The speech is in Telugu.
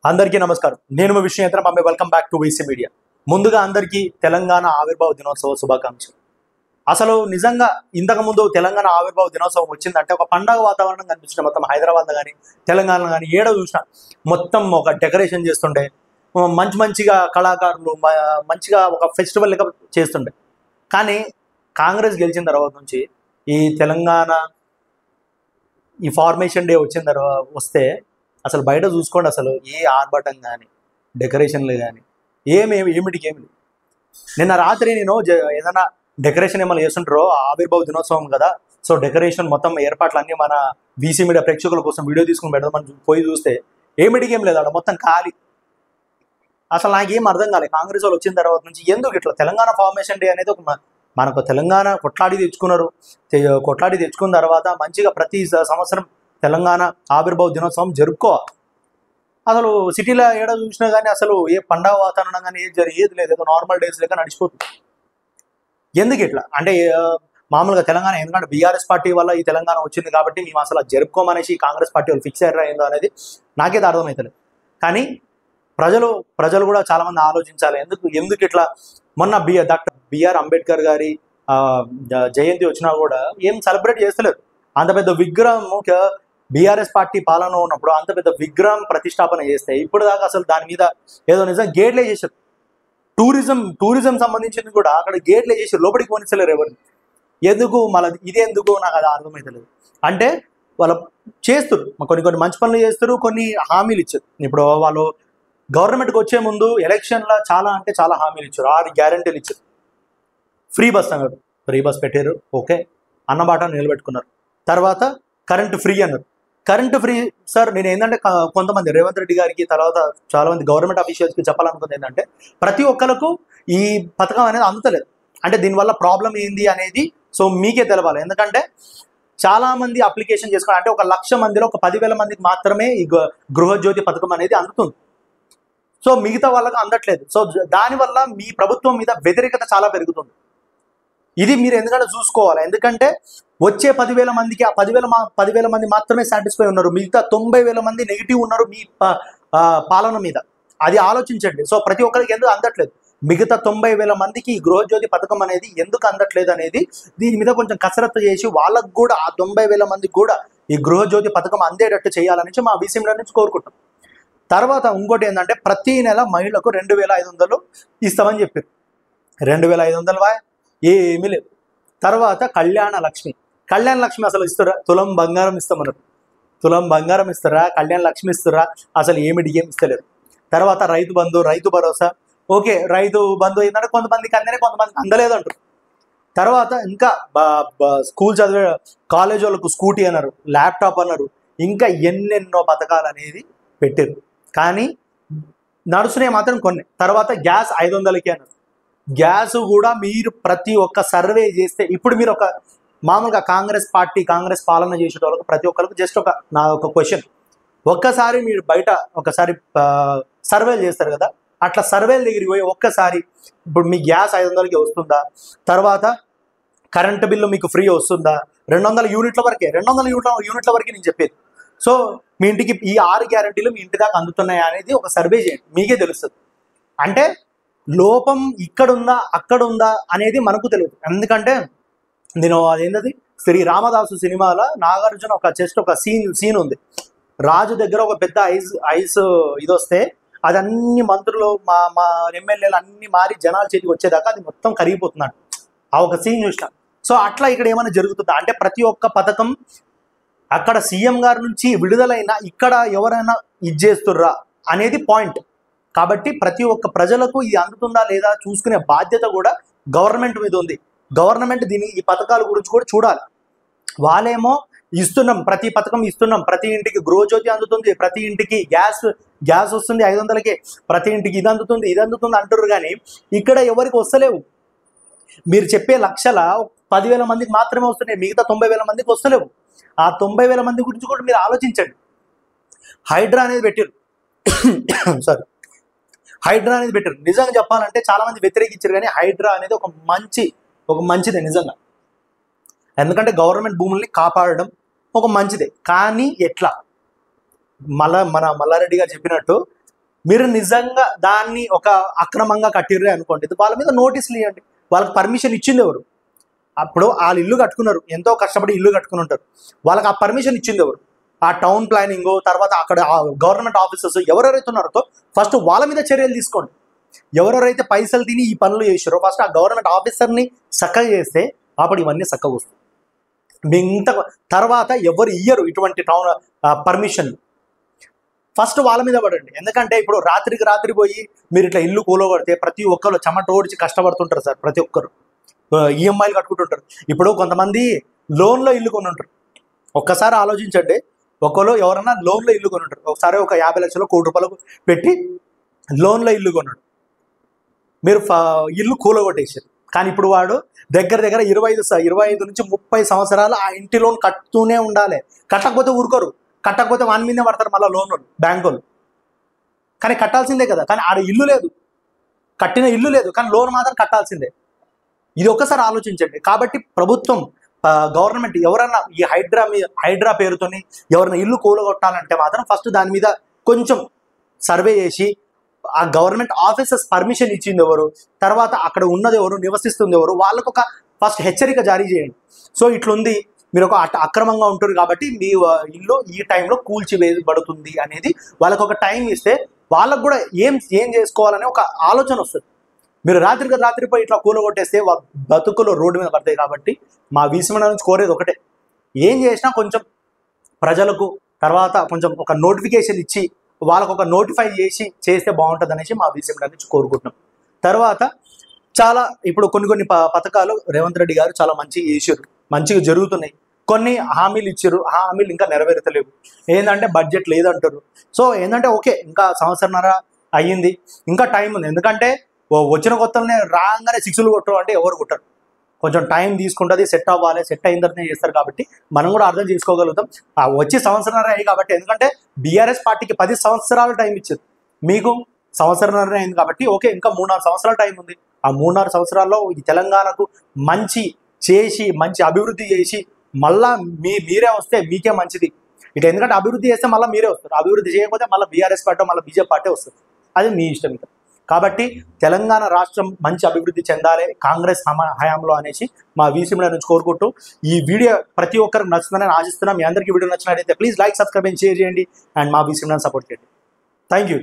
అందరికీ నమస్కారం. నేను మీ Vishnu. Mummy welcome back to VC media. ముందుగా అందరికీ తెలంగాణ ఆవిర్భావ దినోత్సవ శుభాకాంక్షలు. అసలు నిజంగా ఇంతకుముందు తెలంగాణ ఆవిర్భావ దినోత్సవం వచ్చిందంటే ఒక పండగ వాతావరణం కనిపించిన మొత్తం హైదరాబాద్ కానీ తెలంగాణ కానీ ఏడో చూసినా మొత్తం ఒక డెకరేషన్ చేస్తుండే, మంచిగా కళాకారులు మంచిగా ఒక ఫెస్టివల్ లెక్క చేస్తుండే. కానీ కాంగ్రెస్ గెలిచిన తర్వాత నుంచి ఈ తెలంగాణ ఈ ఫార్మేషన్ డే వచ్చిన తర్వాత వస్తే అసలు బయట చూసుకోండి, అసలు ఏ ఆర్భాటం కానీ డెకరేషన్లు కానీ ఏమిటికి ఏమి. నిన్న రాత్రి నేను ఏదైనా డెకరేషన్ ఏమైనా చేస్తుంటారో ఆవిర్భావ దినోత్సవం కదా, సో డెకరేషన్ మొత్తం ఏర్పాట్లు అన్నీ మన వీసీ మీడియా ప్రేక్షకుల కోసం వీడియో తీసుకుని పెడదామని పోయి చూస్తే ఏమిటికి ఏం లేదు, అక్కడ మొత్తం ఖాళీ. అసలు నాకేం అర్థం కాలేదు. కాంగ్రెస్ వాళ్ళు వచ్చిన తర్వాత నుంచి ఎందుకు ఇట్లా తెలంగాణ ఫార్మేషన్ డే అనేది ఒక మనకు తెలంగాణ కొట్లాడి తెచ్చుకున్న తర్వాత మంచిగా ప్రతి సంవత్సరం తెలంగాణ ఆవిర్భావ దినోత్సవం జరుపుకోవాలి. అసలు సిటీలో ఏడా చూసినా కానీ అసలు ఏ పండగ వాతావరణం కానీ ఏది లేదు, ఏదో నార్మల్ డేస్ లెక్క నడిచిపోతుంది. ఎందుకు ఇట్లా అంటే మామూలుగా తెలంగాణ ఎందుకంటే బీఆర్ఎస్ పార్టీ వల్ల ఈ తెలంగాణ వచ్చింది కాబట్టి మేము అసలు జరుపుకోమనేసి కాంగ్రెస్ పార్టీ వాళ్ళు ఫిక్స్ అయ్యారా ఏందో అనేది నాకైతే అర్థమవుతలేదు. కానీ ప్రజలు కూడా చాలా మంది ఆలోచించాలి, ఎందుకు ఇట్లా. మొన్న డాక్టర్ బిఆర్ అంబేద్కర్ గారి జయంతి వచ్చినా కూడా ఏం సెలబ్రేట్ చేస్తలేరు. అంత పెద్ద విగ్రహం బీఆర్ఎస్ పార్టీ పాలన ఉన్నప్పుడు అంత పెద్ద విగ్రహం ప్రతిష్టాపన చేస్తే ఇప్పుడు దాకా అసలు దాని మీద ఏదో నిజం గేట్లే చేశారు. టూరిజం సంబంధించింది కూడా అక్కడ గేట్లే చేసి లోపలికి పోనిస్తలేరు ఎవరిని. ఎందుకు మళ్ళీ ఇది ఎందుకు నాకు అది అర్థమవుతలేదు. అంటే వాళ్ళు చేస్తారు కొన్ని మంచి పనులు చేస్తారు, కొన్ని హామీలు ఇచ్చారు. ఇప్పుడు వాళ్ళు గవర్నమెంట్కి వచ్చే ముందు ఎలక్షన్లో చాలా హామీలు ఇచ్చారు, 6 గ్యారెంటీలు ఇచ్చారు. ఫ్రీ బస్ అన్నారు, ఫ్రీ బస్ పెట్టారు, ఓకే, అన్నబాట నిలబెట్టుకున్నారు. తర్వాత కరెంటు ఫ్రీ అన్నారు. కరెంటు ఫ్రీ సార్, నేను ఏంటంటే కొంతమంది రేవంత్ రెడ్డి గారికి తర్వాత చాలా మంది గవర్నమెంట్ అఫీషియల్స్కి చెప్పాలనుకుంది ఏంటంటే ప్రతి ఒక్కరికి ఈ పథకం అనేది అందుతలేదు. అంటే దీనివల్ల ప్రాబ్లం ఏంది అనేది సో మీకే తెలవాలి. ఎందుకంటే చాలా మంది అప్లికేషన్ చేసుకోవాలి అంటే 1,00,000 మందిలో 10,000 మందికి మాత్రమే ఈ గృహజ్యోతి పథకం అనేది అందుతుంది. సో మిగతా వాళ్ళకి అందట్లేదు. సో దానివల్ల మీ ప్రభుత్వం మీద వ్యతిరేకత చాలా పెరుగుతుంది. ఇది మీరు ఎందుకంటే చూసుకోవాలి. ఎందుకంటే వచ్చే 10,000 మందికి ఆ 10,000 మంది మాత్రమే సాటిస్ఫై ఉన్నారు, మిగతా 90,000 మంది నెగిటివ్ ఉన్నారు మీ పాలన మీద. అది ఆలోచించండి. సో ప్రతి ఒక్కరికి ఎందుకు అందట్లేదు, మిగతా 90,000 మందికి ఈ గృహజ్యోతి పథకం అనేది ఎందుకు అందట్లేదు అనేది దీని మీద కొంచెం కసరత్తు చేసి వాళ్ళకు కూడా ఆ 90,000 మందికి కూడా ఈ గృహజ్యోతి పథకం అందేటట్టు చేయాలని మా వీసీఎంల నుంచి కోరుకుంటాం. తర్వాత ఇంకోటి ఏంటంటే ప్రతి నెల మహిళలకు 2,500 ఇస్తామని చెప్పారు. 2,500 ఏమీ లేదు. తర్వాత కళ్యాణ లక్ష్మి అసలు ఇస్తారా? తులం బంగారం ఇస్తామన్నారు. తులం బంగారం ఇస్తారా? కళ్యాణ లక్ష్మి ఇస్తారా? అసలు ఏమిటి ఏం ఇస్తలేరు. తర్వాత రైతు బంధు, రైతు భరోసా, ఓకే, రైతు బంధు ఏంటంటే కొంతమందికి అందనే కొంతమందికి అందలేదు అంటారు. తర్వాత ఇంకా స్కూల్ చదివే కాలేజ్ వాళ్ళకు స్కూటీ అన్నారు, ల్యాప్టాప్ అన్నారు, ఇంకా ఎన్నెన్నో పథకాలు అనేది పెట్టారు. కానీ నడుస్తున్నాయి మాత్రం కొన్ని. తర్వాత గ్యాస్ 500కి అన్నారు. గ్యాస్ కూడా మీరు ప్రతి ఒక్క సర్వే చేస్తే ఇప్పుడు మీరు మామూలుగా కాంగ్రెస్ పాలన చేసే వాళ్ళకు ప్రతి ఒక్కరికి జస్ట్ నా ఒక క్వశ్చన్, ఒక్కసారి మీరు బయట ఒకసారి సర్వేలు చేస్తారు కదా, అట్లా సర్వేల దగ్గరికి పోయి ఒక్కసారి ఇప్పుడు మీ గ్యాస్ 500కి వస్తుందా, తర్వాత కరెంటు బిల్లు మీకు ఫ్రీ వస్తుందా, 200 యూనిట్ల వరకే 200 యూనిట్ల వరకే నేను చెప్పేది. సో మీ ఇంటికి ఈ 6 గ్యారెంటీలు మీ ఇంటి దాకా అందుతున్నాయా అనేది ఒక సర్వే చేయండి, మీకే తెలుస్తుంది. అంటే లోపం ఇక్కడుందా అక్కడుందా అనేది మనకు తెలియదు. ఎందుకంటే నేను అదేంటది శ్రీ రామదాసు సినిమాలో నాగార్జున ఒక సీన్ ఉంది. రాజు దగ్గర ఒక పెద్ద ఐస్ ఇది వస్తే అది అన్ని మంత్రులు మా ఎమ్మెల్యేలు అన్ని మారి జనాల చేతికి వచ్చేదాకా అది మొత్తం కరిగిపోతున్నాడు. ఆ ఒక సీన్ చూసిన. సో అట్లా ఇక్కడ ఏమైనా జరుగుతుందా అంటే ప్రతి ఒక్క పథకం అక్కడ సీఎం గారి నుంచి విడుదలైన ఇక్కడ ఎవరైనా ఇది చేస్తుర్రా అనేది పాయింట్. కాబట్టి ప్రతి ఒక్క ప్రజలకు ఇది అందుతుందా లేదా చూసుకునే బాధ్యత కూడా గవర్నమెంట్ మీద ఉంది. గవర్నమెంట్ ఈ పథకాల గురించి కూడా చూడాలి. వాళ్ళేమో ఇస్తున్నాం, ప్రతి పథకం ఇస్తున్నాం, ప్రతి ఇంటికి గృహజ్యోతి అందుతుంది, ప్రతి ఇంటికి గ్యాస్ వస్తుంది 500కే, ప్రతి ఇంటికి ఇది అందుతుంది అంటారు. కానీ ఇక్కడ ఎవరికి వస్తలేవు. మీరు చెప్పే లక్షల 10,000 మందికి మాత్రమే వస్తున్నాయి, మిగతా 90,000 మందికి వస్తలేవు. ఆ 90,000 మంది గురించి కూడా మీరు ఆలోచించండి. హైడ్రా అనేది పెట్టారు హైడ్రా అనేది పెట్టారు. నిజంగా చెప్పాలంటే చాలా మంది వ్యతిరేకించారు, కానీ హైడ్రా అనేది ఒక మంచిదే నిజంగా. ఎందుకంటే గవర్నమెంట్ భూముల్ని కాపాడడం ఒక మంచిదే. కానీ ఎట్లా మన మల్లారెడ్డి గారు చెప్పినట్టు మీరు నిజంగా దాన్ని ఒక అక్రమంగా కట్టిర్రే అనుకోండి, వాళ్ళ మీద నోటీసులు ఇవ్వండి. వాళ్ళకి పర్మిషన్ ఇచ్చింది ఎవరు? అప్పుడు వాళ్ళు ఇల్లు కట్టుకున్నారు, ఎంతో కష్టపడి ఇల్లు కట్టుకుని ఉంటారు. వాళ్ళకి ఆ పర్మిషన్ ఇచ్చింది ఎవరు? ఆ టౌన్ ప్లానింగ్, తర్వాత అక్కడ గవర్నమెంట్ ఆఫీసర్స్ ఎవరెవరైతే ఉన్నారో ఫస్ట్ వాళ్ళ మీద చర్యలు తీసుకోండి. ఎవరెవరైతే పైసలు తిని ఈ పనులు చేసారో ఫస్ట్ ఆ గవర్నమెంట్ ఆఫీసర్ని చక్కగా చేస్తే అప్పుడు ఇవన్నీ చక్కగా వస్తాయి. మీ ఇంత తర్వాత ఎవరు ఇయ్యరు ఇటువంటి టౌన్ పర్మిషన్. ఫస్ట్ వాళ్ళ మీద పడండి. ఎందుకంటే ఇప్పుడు రాత్రికి రాత్రి పోయి మీరు ఇట్లా ఇల్లు కూలగొడితే ప్రతి ఒక్కరు చెమట ఓడిచి కష్టపడుతుంటారు సార్. ప్రతి ఒక్కరు ఈఎంఐలు కట్టుకుంటుంటారు. ఇప్పుడు కొంతమంది లోన్లో ఇల్లు కొని ఉంటారు. ఒక్కసారి ఆలోచించండి, ఒకరు ఎవరన్నా లోన్లో ఇల్లు కొని ఉంటారు. ఒకసారి ఒక 50 లక్షలు, ₹1 కోటి పెట్టి లోన్లో ఇల్లు కొన్నాడు. మీరు ఇల్లు కూలగొట్టేసారు. కానీ ఇప్పుడు వాడు దగ్గర దగ్గర 25 నుంచి 30 సంవత్సరాలు ఆ ఇంటి లోన్ కట్టుతూనే ఉండాలి. కట్టకపోతే ఊరుకోరు. కట్టకపోతే వాని మీదే పడతారు మళ్ళీ లోన్ బ్యాంకులు. కానీ కట్టాల్సిందే కదా. కానీ ఆడ ఇల్లు లేదు, కట్టిన ఇల్లు లేదు, కానీ లోన్ మాత్రం కట్టాల్సిందే. ఇది ఒక్కసారి ఆలోచించండి. కాబట్టి ప్రభుత్వం, గవర్నమెంట్ ఎవరన్నా ఈ హైడ్రా పేరుతోని ఎవరైనా ఇల్లు కూలగొట్టాలంటే మాత్రం ఫస్ట్ దాని మీద కొంచెం సర్వే చేసి ఆ గవర్నమెంట్ ఆఫీసర్స్ పర్మిషన్ ఇచ్చింది ఎవరు, తర్వాత అక్కడ ఉన్నది ఎవరు, నివసిస్తుంది ఎవరు, వాళ్ళకు ఒక ఫస్ట్ హెచ్చరిక జారీ చేయండి. సో ఇట్లుంది, మీరు ఒక అక్రమంగా ఉంటారు కాబట్టి మీ ఇల్లు ఈ టైంలో కూల్చివేయబడుతుంది అనేది వాళ్ళకు ఒక టైం ఇస్తే వాళ్ళకు కూడా ఏం చేసుకోవాలనే ఒక ఆలోచన వస్తుంది. మీరు రాత్రిపోయి ఇట్లా కూలగొట్టేస్తే బతుకులు రోడ్డు మీద పడతాయి. కాబట్టి మా వీసీ నుంచి కోరేది ఒకటే, ఏం చేసినా కొంచెం ప్రజలకు తర్వాత కొంచెం ఒక నోటిఫికేషన్ ఇచ్చి వాళ్ళకు ఒక నోటిఫై చేస్తే బాగుంటుంది అనేసి మా వీసీ నుంచి కోరుకుంటున్నాం. తర్వాత చాలా ఇప్పుడు కొన్ని పథకాలు రేవంత్ రెడ్డి గారు చాలా మంచిగా చేసారు, మంచిగా జరుగుతున్నాయి. కొన్ని హామీలు ఇచ్చారు, ఆ హామీలు ఇంకా నెరవేర్తలేవు. ఏంటంటే బడ్జెట్ లేదంటారు. సో ఏంటంటే ఓకే, ఇంకా సంవత్సరన్నర అయ్యింది, ఇంకా టైం ఉంది. ఎందుకంటే వచ్చిన కొత్తనే రాగానే 6లు కొట్టరు అంటే ఎవరు కొట్టరు. కొంచెం టైం తీసుకుంటుంది, సెట్ అవ్వాలి. సెట్ అయిన తర్వాతనే చేస్తారు. కాబట్టి మనం కూడా అర్థం చేసుకోగలుగుతాం. వచ్చి సంవత్సరన్నర అయ్యి కాబట్టి, ఎందుకంటే బీఆర్ఎస్ పార్టీకి 10 సంవత్సరాలు టైం ఇచ్చారు, మీకు సంవత్సరన్నర అయింది కాబట్టి ఓకే, ఇంకా 3-4 సంవత్సరాల టైం ఉంది. ఆ 3-4 సంవత్సరాల్లో ఈ తెలంగాణకు మంచి అభివృద్ధి చేసి మళ్ళా మీరే వస్తే మీకే మంచిది. ఇటు ఎందుకంటే అభివృద్ధి చేస్తే మళ్ళీ మీరే వస్తారు, అభివృద్ధి చేయకపోతే మళ్ళీ బీఆర్ఎస్ పార్టీ మళ్ళీ బీజేపీ పార్టీ వస్తుంది. అది మీ ఇష్టం. ఇక కాబట్టి తెలంగాణ రాష్ట్రం మంచి అభివృద్ధి చెందాలి కాంగ్రెస్ హయాంలో అనేసి మా వీసీ నుంచి కోరుకుంటూ ఈ వీడియో ప్రతి ఒక్కరికి నచ్చుతుందని ఆశిస్తున్నాం. మీ అందరికీ వీడియో నచ్చినట్లయితే please like, subscribe and share చేయండి అండ్ మా వీసీ సపోర్ట్ చేయండి. Thank you.